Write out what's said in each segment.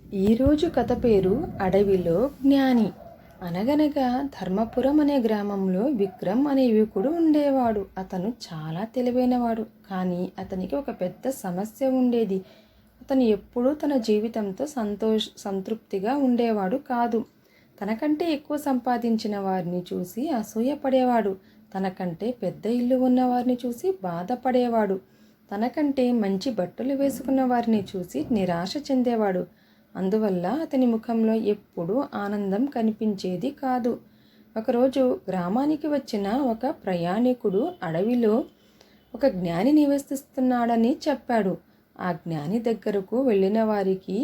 ఈరోజు కథ పేరు అడవిలో జ్ఞాని. అనగనగా ధర్మపురం అనే గ్రామంలో విక్రమ్ అనే యువకుడు ఉండేవాడు. అతను చాలా తెలివైనవాడు. కానీ అతనికి ఒక పెద్ద సమస్య ఉండేది. అతను ఎప్పుడూ తన జీవితంతో సంతృప్తిగా ఉండేవాడు కాదు. తనకంటే ఎక్కువ సంపాదించిన వారిని చూసి అసూయపడేవాడు. తనకంటే పెద్ద ఇల్లు ఉన్న వారిని చూసి బాధపడేవాడు. తనకంటే మంచి బట్టలు వేసుకున్న వారిని చూసి నిరాశ చెందేవాడు. అందువల్ల అతని ముఖంలో ఎప్పుడూ ఆనందం కనిపించేది కాదు. ఒకరోజు గ్రామానికి వచ్చిన ఒక ప్రయాణికుడు అడవిలో ఒక జ్ఞాని నివసిస్తున్నాడని చెప్పాడు. ఆ జ్ఞాని దగ్గరకు వెళ్ళిన వారికి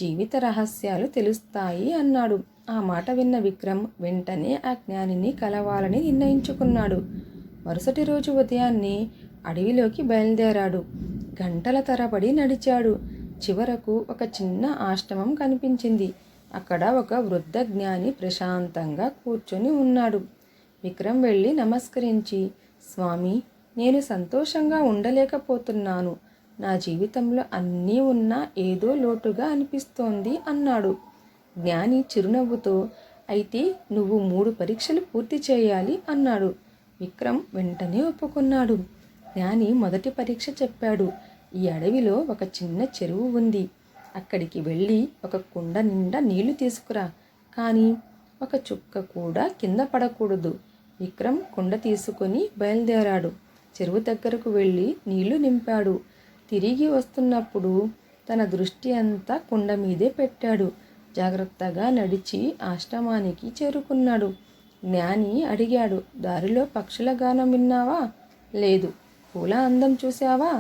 జీవిత రహస్యాలు తెలుస్తాయి అన్నాడు. ఆ మాట విన్న విక్రమ్ వెంటనే ఆ జ్ఞానిని కలవాలని నిర్ణయించుకున్నాడు. మరుసటి రోజు ఉదయాన్నే అడవిలోకి బయలుదేరాడు. గంటల తరబడి నడిచాడు. చివరకు ఒక చిన్న ఆశ్రమం కనిపించింది. అక్కడ ఒక వృద్ధ జ్ఞాని ప్రశాంతంగా కూర్చొని ఉన్నాడు. విక్రమ్ వెళ్ళి నమస్కరించి, స్వామి, నేను సంతోషంగా ఉండలేకపోతున్నాను. నా జీవితంలో అన్నీ ఉన్నా ఏదో లోటుగా అనిపిస్తోంది అన్నాడు. జ్ఞాని చిరునవ్వుతో, అయితే నువ్వు 3 పరీక్షలు పూర్తి చేయాలి అన్నాడు. విక్రమ్ వెంటనే ఒప్పుకున్నాడు. జ్ఞాని మొదటి పరీక్ష చెప్పాడు. ఈ అడవిలో ఒక చిన్న చెరువు ఉంది. అక్కడికి వెళ్ళి ఒక కుండ నిండా నీళ్లు తీసుకురా, కానీ ఒక చుక్క కూడా కింద పడకూడదు. విక్రమ్ కుండ తీసుకొని బయలుదేరాడు. చెరువు దగ్గరకు వెళ్ళి నీళ్లు నింపాడు. తిరిగి వస్తున్నప్పుడు తన దృష్టి అంతా కుండ మీదే పెట్టాడు. జాగ్రత్తగా నడిచి ఆశ్రమానికి చేరుకున్నాడు. జ్ఞాని అడిగాడు, దారిలో పక్షుల గానం విన్నావా? లేదు. పూల అందం చూసావా?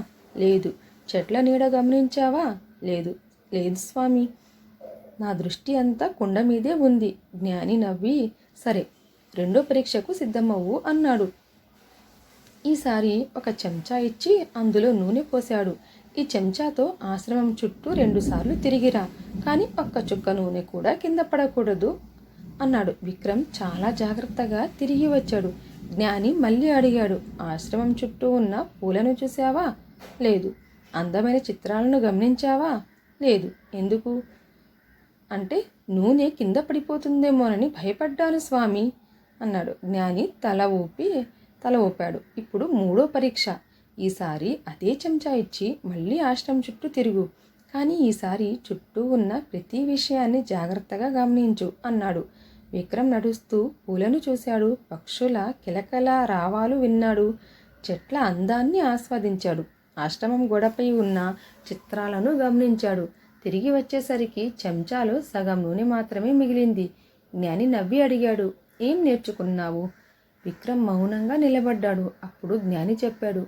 లేదు. చెట్ల నీడ గమనించావా? లేదు. లేదు స్వామి, నా దృష్టి అంతా కుండ మీదే ఉంది. జ్ఞాని నవ్వి, సరే, 2వ పరీక్షకు సిద్ధమవ్వు అన్నాడు. ఈసారి ఒక చెంచా ఇచ్చి అందులో నూనె పోశాడు. ఈ చెంచాతో ఆశ్రమం చుట్టూ 2 సార్లు తిరిగిరా, కానీ ఒక్క చుక్క నూనె కూడా కింద పడకూడదు అన్నాడు. విక్రమ్ చాలా జాగ్రత్తగా తిరిగి వచ్చాడు. జ్ఞాని మళ్ళీ అడిగాడు, ఆశ్రమం చుట్టూ ఉన్న పూలను చూసావా? లేదు. అందమైన చిత్రాలను గమనించావా? లేదు. ఎందుకు అంటే నూనె కింద పడిపోతుందేమోనని భయపడ్డాను స్వామి అన్నాడు. జ్ఞాని తల ఊపాడు. ఇప్పుడు 3వ పరీక్ష. ఈసారి అదే చెంచా ఇచ్చి మళ్ళీ ఆశ్రమం చుట్టూ తిరుగు, కానీ ఈసారి చుట్టూ ఉన్న ప్రతి విషయాన్ని జాగ్రత్తగా గమనించు అన్నాడు. విక్రమ్ నడుస్తూ పూలను చూశాడు. పక్షుల కిలకల రావాలు విన్నాడు. చెట్ల అందాన్ని ఆస్వాదించాడు. ఆశ్రమం గోడపై ఉన్న చిత్రాలను గమనించాడు. తిరిగి వచ్చేసరికి చెంచాలో సగం నూనె మాత్రమే మిగిలింది. జ్ఞాని నవ్వి అడిగాడు, ఏం నేర్చుకున్నావు? విక్రమ్ మౌనంగా నిలబడ్డాడు. అప్పుడు జ్ఞాని చెప్పాడు,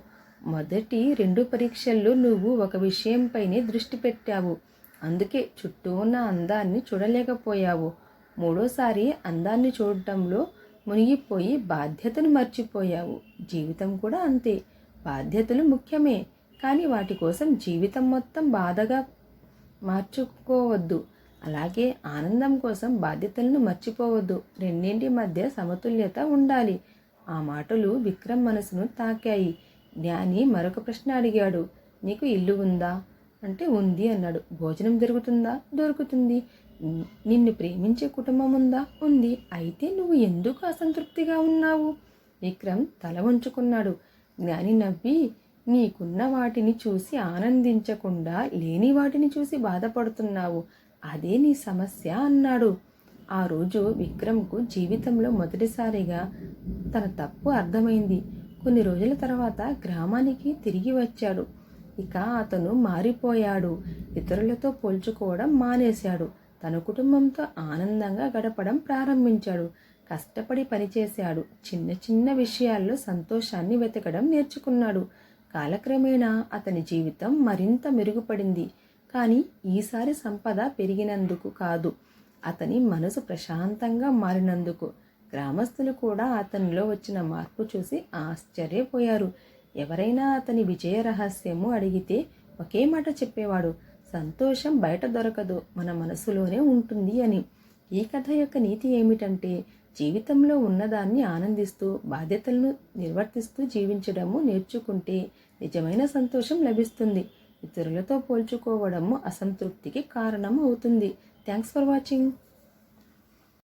మొదటి 2 పరీక్షల్లో నువ్వు ఒక విషయంపైనే దృష్టి పెట్టావు. అందుకే చుట్టూ ఉన్న అందాన్ని చూడలేకపోయావు. 3వసారి అందాన్ని చూడటంలో మునిగిపోయి బాధ్యతను మర్చిపోయావు. జీవితం కూడా అంతే. బాధ్యతలు ముఖ్యమే, కానీ వాటి కోసం జీవితం మొత్తం బాధగా మార్చుకోవద్దు. అలాగే ఆనందం కోసం బాధ్యతలను మర్చిపోవద్దు. రెండింటి మధ్య సమతుల్యత ఉండాలి. ఆ మాటలు విక్రమ్ మనసును తాకాయి. జ్ఞాని మరొక ప్రశ్న అడిగాడు, నీకు ఇల్లు ఉందా? అంటే ఉంది అన్నాడు. భోజనం దొరుకుతుందా? దొరుకుతుంది. నిన్ను ప్రేమించే కుటుంబం ఉందా? ఉంది. అయితే నువ్వు ఎందుకు అసంతృప్తిగా ఉన్నావు? విక్రమ్ తల వంచుకున్నాడు. జ్ఞాని నవ్వి, నీకున్న వాటిని చూసి ఆనందించకుండా లేని వాటిని చూసి బాధపడుతున్నావు. అదే నీ సమస్య అన్నాడు. ఆ రోజు విక్రమ్కు జీవితంలో మొదటిసారిగా తన తప్పు అర్థమైంది. కొన్ని రోజుల తర్వాత గ్రామానికి తిరిగి వచ్చాడు. ఇక అతను మారిపోయాడు. ఇతరులతో పోల్చుకోవడం మానేశాడు. తన కుటుంబంతో ఆనందంగా గడపడం ప్రారంభించాడు. కష్టపడి పనిచేశాడు. చిన్న చిన్న విషయాల్లో సంతోషాన్ని వెతకడం నేర్చుకున్నాడు. కాలక్రమేణా అతని జీవితం మరింత మెరుగుపడింది. కానీ ఈసారి సంపద పెరిగినందుకు కాదు, అతని మనసు ప్రశాంతంగా మారినందుకు. గ్రామస్తులు కూడా అతనిలో వచ్చిన మార్పు చూసి ఆశ్చర్యపోయారు. ఎవరైనా అతని విజయ రహస్యము అడిగితే ఒకే మాట చెప్పేవాడు, సంతోషం బయట దొరకదు, మన మనసులోనే ఉంటుంది అని. ఈ కథ యొక్క నీతి ఏమిటంటే, జీవితంలో ఉన్నదాన్ని ఆనందిస్తూ బాధ్యతలను నిర్వర్తిస్తూ జీవించడము నేర్చుకుంటే నిజమైన సంతోషం లభిస్తుంది. ఇతరులతో పోల్చుకోవడము అసంతృప్తికి కారణం అవుతుంది. Thanks for watching.